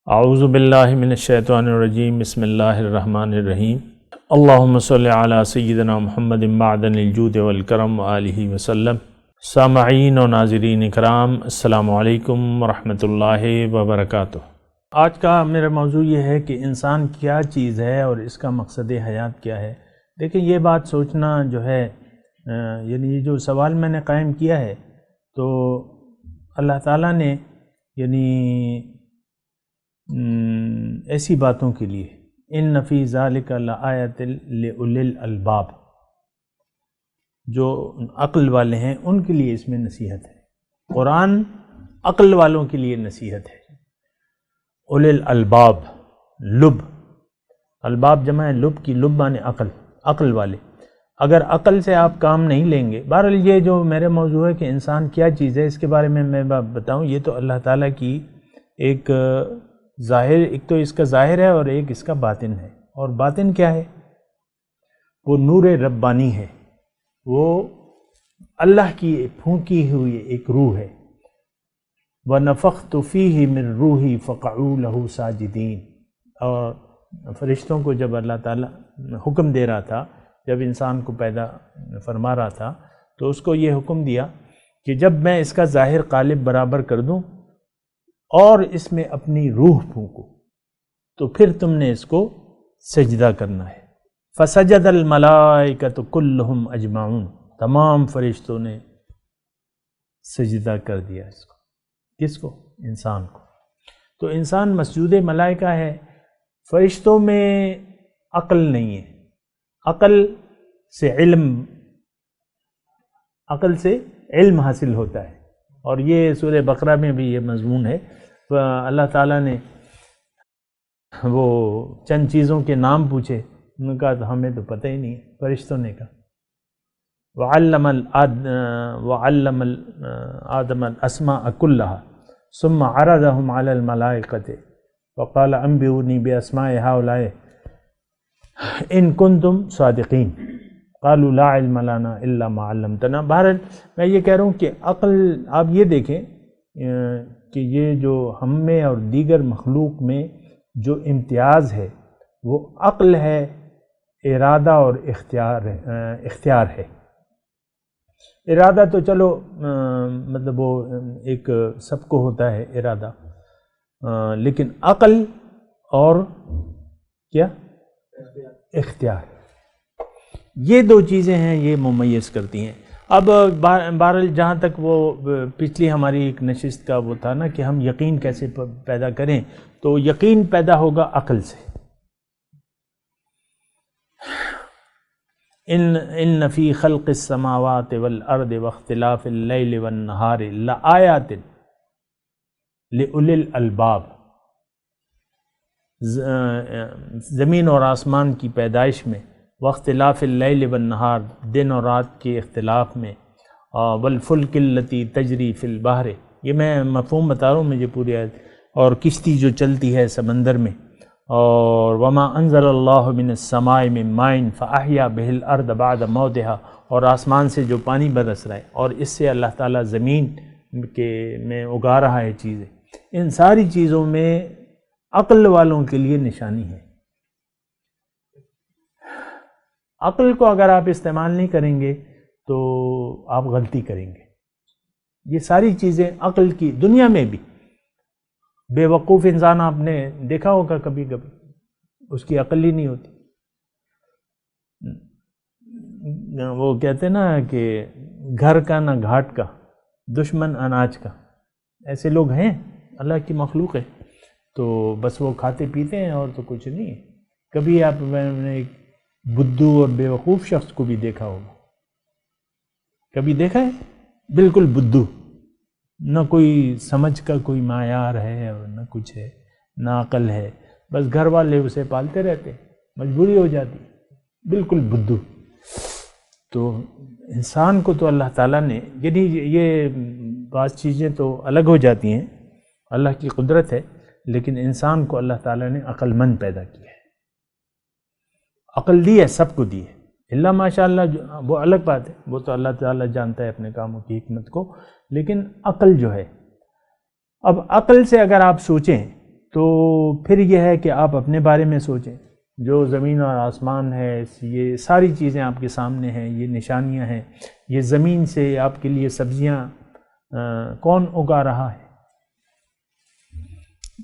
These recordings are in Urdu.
اعوذ باللہ من الشیطان الرجیم بسم اللہ الرحمن الرحیم اللہم صلی علی سیدنا محمد معدن الجود والکرم وآلہ وسلم۔ سامعین و ناظرین اکرام، السلام علیکم ورحمۃ اللہ وبرکاتہ۔ آج کا میرا موضوع یہ ہے کہ انسان کیا چیز ہے اور اس کا مقصد حیات کیا ہے۔ دیکھیں، یہ بات سوچنا جو ہے یعنی یہ جو سوال میں نے قائم کیا ہے، تو اللہ تعالیٰ نے یعنی ایسی باتوں کے لیے ان فی ذالک لآیۃ لأولی الالباب، جو عقل والے ہیں ان کے لیے اس میں نصیحت ہے۔ قرآن عقل والوں کے لیے نصیحت ہے۔ اولی الالباب، لب، الباب جمع ہے لب کی، لب مانے عقل، عقل والے۔ اگر عقل سے آپ کام نہیں لیں گے، بہرحال یہ جو میرے موضوع ہے کہ انسان کیا چیز ہے، اس کے بارے میں بتاؤں، یہ تو اللہ تعالیٰ کی ایک ظاہر، ایک تو اس کا ظاہر ہے اور ایک اس کا باطن ہے۔ اور باطن کیا ہے؟ وہ نور ربانی ہے، وہ اللہ کی پھونکی ہوئی ایک روح ہے۔ وَنَفَخْتُ فِيهِ مِن رُوحِي فَقَعُوا لَهُ سَاجِدِينَ۔ اور فرشتوں کو جب اللہ تعالیٰ حکم دے رہا تھا، جب انسان کو پیدا فرما رہا تھا، تو اس کو یہ حکم دیا کہ جب میں اس کا ظاہر قالب برابر کر دوں اور اس میں اپنی روح پھونکو، تو پھر تم نے اس کو سجدہ کرنا ہے۔ فَسَجَدَ الْمَلَائِكَةُ كُلُّهُمْ أَجْمَعُونَ، تمام فرشتوں نے سجدہ کر دیا اس کو۔ کس کو؟ انسان کو۔ تو انسان مسجود ملائکہ ہے۔ فرشتوں میں عقل نہیں ہے، عقل سے علم حاصل ہوتا ہے، اور یہ سورہ بقرہ میں بھی یہ مضمون ہے۔ اللہ تعالیٰ نے وہ چند چیزوں کے نام پوچھے، انہوں نے کہا تو ہمیں تو پتہ ہی نہیں ہے۔ فرشتوں نے کہا وَعَلَّمَ آدَمَ الْأَسْمَاءَ كُلَّهَا ثُمَّ عَرَضَهُمْ عَلَى الْمَلَائِكَةِ وَقَالَ أَنبِئُونِي بِأَسْمَاءِ هَؤُلَاءِ إِن كُنتُمْ صَادِقِينَ قَالُوا لَا عِلْمَ لَنَا إِلَّا مَا عَلَّمْتَنَا۔ بہرحال میں یہ کہہ رہا ہوں کہ عقل، آپ یہ دیکھیں کہ یہ جو ہم میں اور دیگر مخلوق میں جو امتیاز ہے وہ عقل ہے، ارادہ اور اختیار ہے۔ ارادہ تو چلو مطلب وہ ایک سب کو ہوتا ہے ارادہ، لیکن عقل اور کیا؟ اختیار، یہ دو چیزیں ہیں، یہ ممیز کرتی ہیں۔ اب بہرحال جہاں تک وہ پچھلی ہماری ایک نشست کا وہ تھا نا کہ ہم یقین کیسے پیدا کریں، تو یقین پیدا ہوگا عقل سے۔ ان فی خلق السماوات والارض واختلاف اللیل والنہار لآیات لأولی الالباب، زمین اور آسمان کی پیدائش میں، واختلاف اللیل والنہار، دن اور رات کے اختلاف میں، والفلک التی تجری فی البحر، یہ میں مفہوم بتا رہا ہوں مجھے پوری آیت، اور کشتی جو چلتی ہے سمندر میں، اور وما انزل اللہ من السماء من ماء فاحیا بہ الارض بعد موتها، اور آسمان سے جو پانی برس رہا ہے اور اس سے اللہ تعالیٰ زمین کے میں اگا رہا ہے چیزیں۔ ان ساری چیزوں میں عقل والوں کے لیے نشانی ہے۔ عقل کو اگر آپ استعمال نہیں کریں گے تو آپ غلطی کریں گے۔ یہ ساری چیزیں عقل کی، دنیا میں بھی بے وقوف انسان آپ نے دیکھا ہوگا کبھی کبھی، اس کی عقل ہی نہیں ہوتی۔ وہ کہتے ہیں نا کہ گھر کا نہ گھاٹ کا، دشمن اناج کا، ایسے لوگ ہیں، اللہ کی مخلوق ہے، تو بس وہ کھاتے پیتے ہیں اور تو کچھ نہیں ہے۔ کبھی آپ نے ایک بدھو اور بے وقوف شخص کو بھی دیکھا ہوگا، کبھی دیکھا ہے؟ بالکل بدھو، نہ کوئی سمجھ کا کوئی معیار ہے اور نہ کچھ ہے، نہ عقل ہے، بس گھر والے اسے پالتے رہتے، مجبوری ہو جاتی، بالکل بدھو۔ تو انسان کو تو اللہ تعالیٰ نے، یعنی یہ بعض چیزیں تو الگ ہو جاتی ہیں، اللہ کی قدرت ہے، لیکن انسان کو اللہ تعالیٰ نے عقل مند پیدا کیا ہے، عقل دی ہے، سب کو دی ہے، اللہ ماشاء اللہ وہ الگ بات ہے، وہ تو اللہ تعالیٰ جانتا ہے اپنے کاموں کی حکمت کو، لیکن عقل جو ہے، اب عقل سے اگر آپ سوچیں تو پھر یہ ہے کہ آپ اپنے بارے میں سوچیں. جو زمین اور آسمان ہے، یہ ساری چیزیں آپ کے سامنے ہیں، یہ نشانیاں ہیں. یہ زمین سے آپ کے لیے سبزیاں کون اگا رہا ہے؟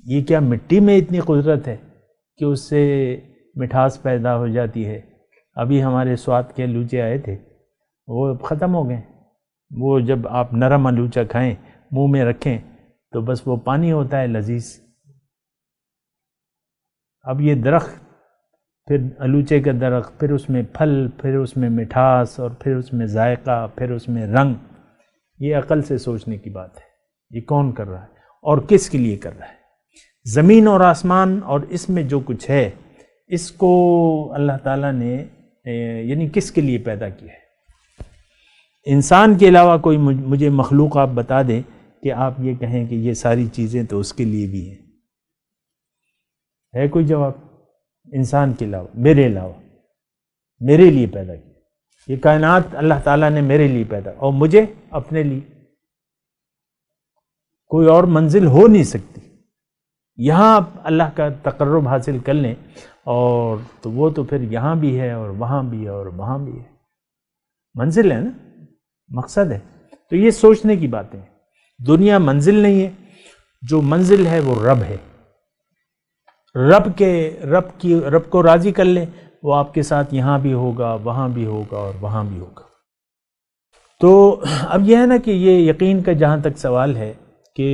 یہ کیا مٹی میں اتنی قدرت ہے کہ اس سے مٹھاس پیدا ہو جاتی ہے؟ ابھی ہمارے سوات کے الوچے آئے تھے، وہ ختم ہو گئے. وہ جب آپ نرم الوچا کھائیں، منہ میں رکھیں تو بس وہ پانی ہوتا ہے لذیذ. اب یہ درخت، پھر الوچے کا درخت، پھر اس میں پھل، پھر اس میں مٹھاس، اور پھر اس میں ذائقہ، پھر اس میں رنگ، یہ عقل سے سوچنے کی بات ہے. یہ کون کر رہا ہے اور کس کے لیے کر رہا ہے؟ زمین اور آسمان اور اس میں جو کچھ ہے، اس کو اللہ تعالیٰ نے یعنی کس کے لیے پیدا کیا ہے؟ انسان کے علاوہ کوئی مجھے مخلوق آپ بتا دیں کہ آپ یہ کہیں کہ یہ ساری چیزیں تو اس کے لیے بھی ہیں. ہے کوئی جواب؟ انسان کے علاوہ، میرے علاوہ، میرے لیے پیدا کیا. یہ کائنات اللہ تعالیٰ نے میرے لیے پیدا، اور مجھے اپنے لیے. کوئی اور منزل ہو نہیں سکتی. یہاں آپ اللہ کا تقرب حاصل کر لیں، اور تو وہ تو پھر یہاں بھی ہے اور وہاں بھی ہے اور وہاں بھی ہے. منزل ہے نا، مقصد ہے. تو یہ سوچنے کی باتیں ہیں. دنیا منزل نہیں ہے، جو منزل ہے وہ رب ہے. رب کو راضی کر لیں، وہ آپ کے ساتھ یہاں بھی ہوگا، وہاں بھی ہوگا اور وہاں بھی ہوگا. تو اب یہ ہے نا کہ یہ یقین کا جہاں تک سوال ہے، کہ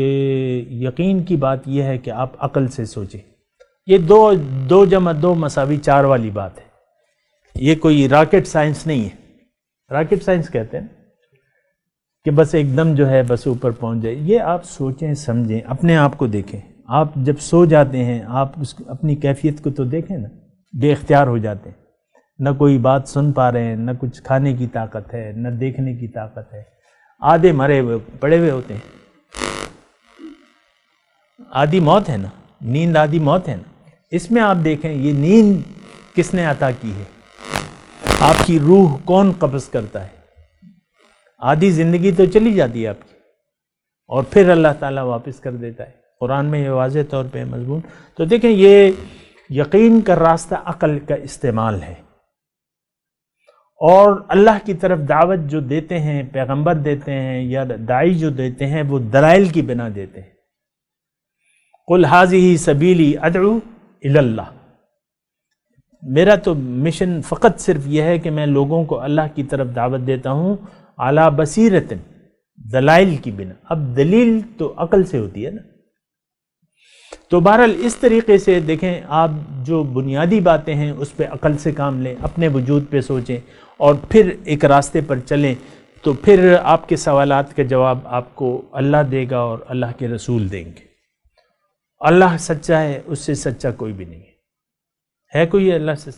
یقین کی بات یہ ہے کہ آپ عقل سے سوچیں. یہ دو جمع دو مساوی 4 والی بات ہے. یہ کوئی راکٹ سائنس نہیں ہے. راکٹ سائنس کہتے ہیں کہ بس ایک دم جو ہے بس اوپر پہنچ جائے. یہ آپ سوچیں، سمجھیں، اپنے آپ کو دیکھیں. آپ جب سو جاتے ہیں، آپ اپنی کیفیت کو تو دیکھیں نا. بے اختیار ہو جاتے ہیں، نہ کوئی بات سن پا رہے ہیں، نہ کچھ کھانے کی طاقت ہے، نہ دیکھنے کی طاقت ہے. آدھے مرے ہوئے پڑے ہوئے ہوتے ہیں. آدھی موت ہے نا، نیند آدھی موت ہے نا. اس میں آپ دیکھیں یہ نیند کس نے عطا کی ہے؟ آپ کی روح کون قبض کرتا ہے؟ آدھی زندگی تو چلی جاتی ہے آپ کی، اور پھر اللہ تعالیٰ واپس کر دیتا ہے. قرآن میں یہ واضح طور پہ مضمون. تو دیکھیں یہ یقین کا راستہ عقل کا استعمال ہے. اور اللہ کی طرف دعوت جو دیتے ہیں، پیغمبر دیتے ہیں یا داعی جو دیتے ہیں، وہ دلائل کی بنا دیتے ہیں. قل ھذہ سبیلی ادعو الی اللہ. میرا تو مشن فقط صرف یہ ہے کہ میں لوگوں کو اللہ کی طرف دعوت دیتا ہوں علی بصیرۃ، دلائل کی بنا. اب دلیل تو عقل سے ہوتی ہے نا. تو بہرحال اس طریقے سے دیکھیں، آپ جو بنیادی باتیں ہیں اس پہ عقل سے کام لیں، اپنے وجود پہ سوچیں، اور پھر ایک راستے پر چلیں. تو پھر آپ کے سوالات کا جواب آپ کو اللہ دے گا اور اللہ کے رسول دیں گے. اللہ سچا ہے، اس سے سچا کوئی بھی نہیں ہے. ہے کوئی اللہ سے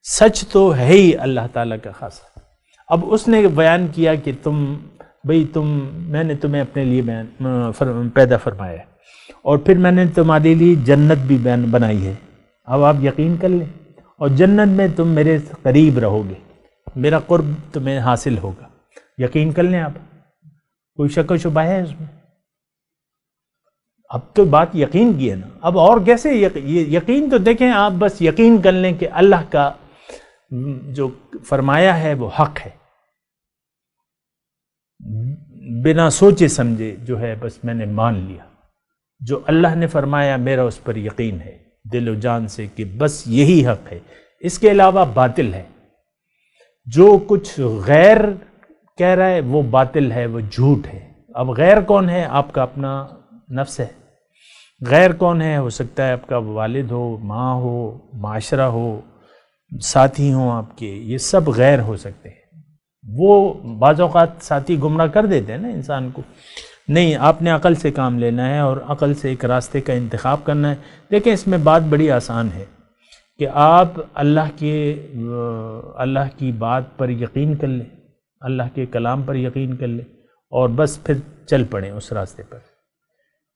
سچ؟ تو ہے ہی اللہ تعالیٰ کا خاصہ. اب اس نے بیان کیا کہ میں نے تمہیں اپنے لیے پیدا فرمایا ہے، اور پھر میں نے تمہارے لیے جنت بھی بنائی ہے. اب آپ یقین کر لیں، اور جنت میں تم میرے قریب رہو گے، میرا قرب تمہیں حاصل ہوگا. یقین کر لیں آپ. کوئی شک و شبہ ہے اس میں؟ اب تو بات یقین کی ہے نا. اب اور کیسے یقین تو دیکھیں، آپ بس یقین کر لیں کہ اللہ کا جو فرمایا ہے وہ حق ہے. بنا سوچے سمجھے جو ہے بس میں نے مان لیا. جو اللہ نے فرمایا میرا اس پر یقین ہے دل و جان سے کہ بس یہی حق ہے، اس کے علاوہ باطل ہے. جو کچھ غیر کہہ رہا ہے وہ باطل ہے، وہ جھوٹ ہے. اب غیر کون ہے؟ آپ کا اپنا نفس ہے. غیر کون ہے؟ ہو سکتا ہے آپ کا والد ہو، ماں ہو، معاشرہ ہو، ساتھی ہوں آپ کے. یہ سب غیر ہو سکتے ہیں. وہ بعض اوقات ساتھی گمراہ کر دیتے ہیں نا انسان کو. نہیں، آپ نے عقل سے کام لینا ہے اور عقل سے ایک راستے کا انتخاب کرنا ہے. دیکھیں اس میں بات بڑی آسان ہے کہ آپ اللہ کی بات پر یقین کر لیں، اللہ کے کلام پر یقین کر لیں، اور بس پھر چل پڑیں اس راستے پر.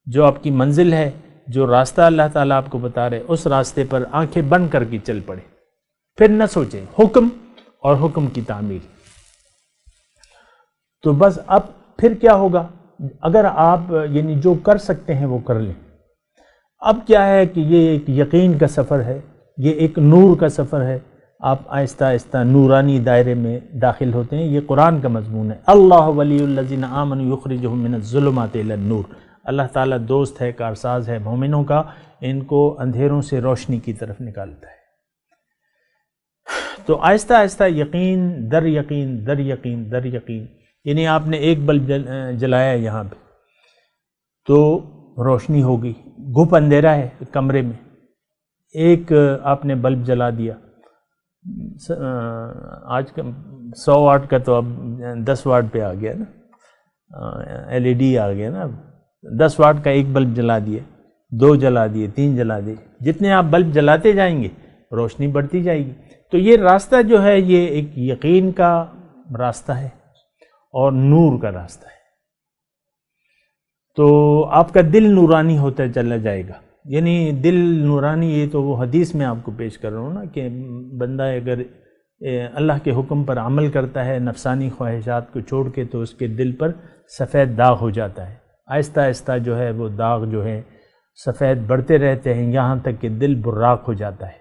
جو آپ کی منزل ہے، جو راستہ اللہ تعالیٰ آپ کو بتا رہے، اس راستے پر آنکھیں بند کر کے چل پڑیں. پھر نہ سوچیں حکم اور حکم کی تعمیل. تو بس اب پھر کیا ہوگا؟ اگر آپ یعنی جو کر سکتے ہیں وہ کر لیں. اب کیا ہے کہ یہ ایک یقین کا سفر ہے، یہ ایک نور کا سفر ہے، آپ آہستہ آہستہ نورانی دائرے میں داخل ہوتے ہیں۔ یہ قرآن کا مضمون ہے، اللہ ولی الذین آمنوا یخرجہم من الظلمات الی النور۔ اللہ تعالیٰ دوست ہے، کارساز ہے مومنوں کا، ان کو اندھیروں سے روشنی کی طرف نکالتا ہے۔ تو آہستہ آہستہ یقین در یقین در یقین در یقین، یعنی آپ نے ایک بلب جلایا یہاں پہ تو روشنی ہو گئی، گھپ اندھیرا ہے کمرے میں، ایک آپ نے بلب جلا دیا، آج کا 100 واٹ کا تو اب 10 واٹ پہ آ گیا نا، LED آ گیا نا، اب 10 واٹ کا ایک بلب جلا دیے، 2 جلا دیے، 3 جلا دیے، جتنے آپ بلب جلاتے جائیں گے روشنی بڑھتی جائے گی۔ تو یہ راستہ جو ہے یہ ایک یقین کا راستہ ہے اور نور کا راستہ ہے۔ تو آپ کا دل نورانی ہوتا چلا جائے گا، یعنی دل نورانی، یہ تو وہ حدیث میں آپ کو پیش کر رہا ہوں نا کہ بندہ اگر اللہ کے حکم پر عمل کرتا ہے نفسانی خواہشات کو چھوڑ کے تو اس کے دل پر سفید داغ ہو جاتا ہے، آہستہ آہستہ جو ہے وہ داغ جو ہے سفید بڑھتے رہتے ہیں یہاں تک کہ دل براق ہو جاتا ہے۔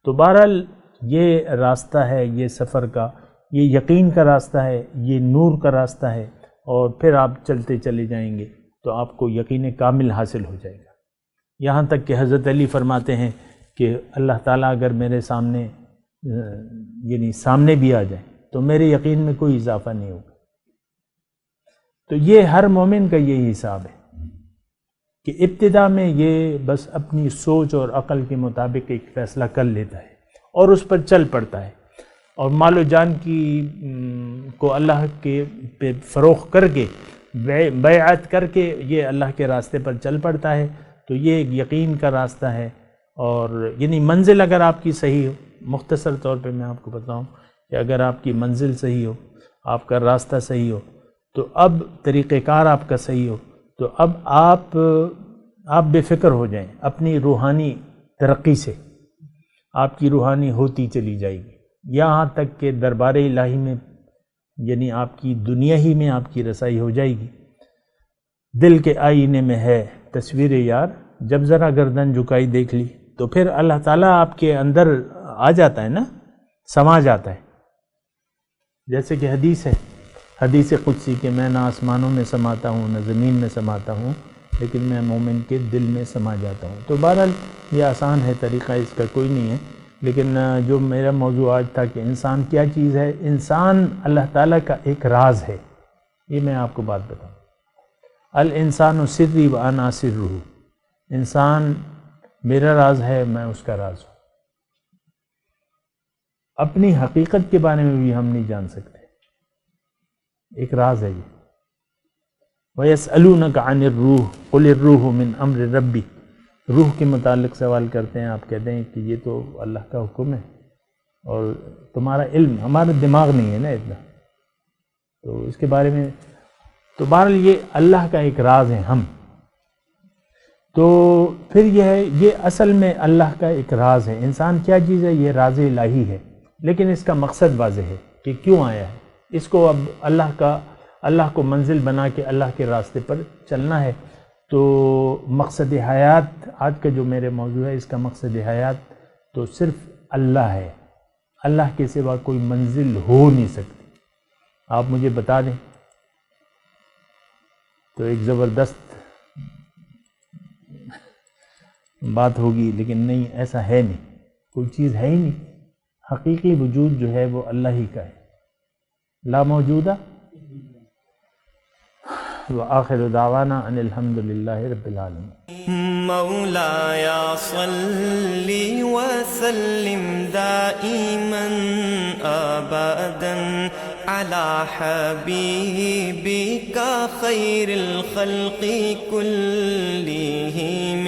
تو بہرحال یہ راستہ ہے، یہ سفر کا، یہ یقین کا راستہ ہے، یہ نور کا راستہ ہے، اور پھر آپ چلتے چلے جائیں گے تو آپ کو یقین کامل حاصل ہو جائے گا، یہاں تک کہ حضرت علی فرماتے ہیں کہ اللہ تعالیٰ اگر میرے سامنے یعنی سامنے بھی آ جائے تو میرے یقین میں کوئی اضافہ نہیں ہوگا۔ تو یہ ہر مومن کا یہی حساب ہے کہ ابتدا میں یہ بس اپنی سوچ اور عقل کے مطابق ایک فیصلہ کر لیتا ہے اور اس پر چل پڑتا ہے، اور مال و جان کی کو اللہ کے پہ فروخت کر کے بیعت کر کے یہ اللہ کے راستے پر چل پڑتا ہے۔ تو یہ ایک یقین کا راستہ ہے، اور یعنی منزل اگر آپ کی صحیح ہو، مختصر طور پہ میں آپ کو بتاؤں کہ اگر آپ کی منزل صحیح ہو، آپ کا راستہ صحیح ہو، تو اب طریقہ کار آپ کا صحیح ہو، تو اب آپ بے فکر ہو جائیں اپنی روحانی ترقی سے، آپ کی روحانی ہوتی چلی جائے گی یہاں تک کہ دربار الہی میں، یعنی آپ کی دنیا ہی میں آپ کی رسائی ہو جائے گی۔ دل کے آئینے میں ہے تصویر یار، جب ذرا گردن جھکائی دیکھ لی تو پھر اللہ تعالیٰ آپ کے اندر آ جاتا ہے نا، سما جاتا ہے۔ جیسے کہ حدیث ہے، حدیث قدسی کہ میں نہ آسمانوں میں سماتا ہوں نہ زمین میں سماتا ہوں، لیکن میں مومن کے دل میں سما جاتا ہوں۔ تو بہرحال یہ آسان ہے، طریقہ اس کا کوئی نہیں ہے، لیکن جو میرا موضوع آج تھا کہ انسان کیا چیز ہے، انسان اللہ تعالیٰ کا ایک راز ہے، یہ میں آپ کو بات بتاؤں۔ الانسان سری و انا سرہ، انسان میرا راز ہے، میں اس کا راز ہوں۔ اپنی حقیقت کے بارے میں بھی ہم نہیں جان سکتے، ایک راز ہے یہ۔ وَيَسْأَلُونَكَ عَنِ الرُّوحِ قُلِ الرُّوحُ مِنْ أَمْرِ رَبِّي، روح کے متعلق سوال کرتے ہیں، آپ کہتے ہیں کہ یہ تو اللہ کا حکم ہے، اور تمہارا علم، ہمارا دماغ نہیں ہے نا اتنا، تو اس کے بارے میں تو بہرحال یہ اللہ کا ایک راز ہے ہم۔ تو پھر یہ ہے، یہ اصل میں اللہ کا ایک راز ہے۔ انسان کیا چیز ہے؟ یہ راز الہی ہے، لیکن اس کا مقصد واضح ہے کہ کیوں آیا ہے۔ اس کو اب اللہ کو منزل بنا کے اللہ کے راستے پر چلنا ہے۔ تو مقصد حیات، آج کا جو میرے موضوع ہے، اس کا مقصد حیات تو صرف اللہ ہے، اللہ کے سوا کوئی منزل ہو نہیں سکتی۔ آپ مجھے بتا دیں تو ایک زبردست بات ہوگی، لیکن نہیں، ایسا ہے نہیں، کوئی چیز ہے ہی نہیں۔ حقیقی وجود جو ہے وہ اللہ ہی کا ہے، لا موجودہ۔ وآخر دعوانا ان الحمد للہ رب العالمین۔ مولایا صلی وسلم دائما ابدا على حبیبک خیر الخلق کلہم۔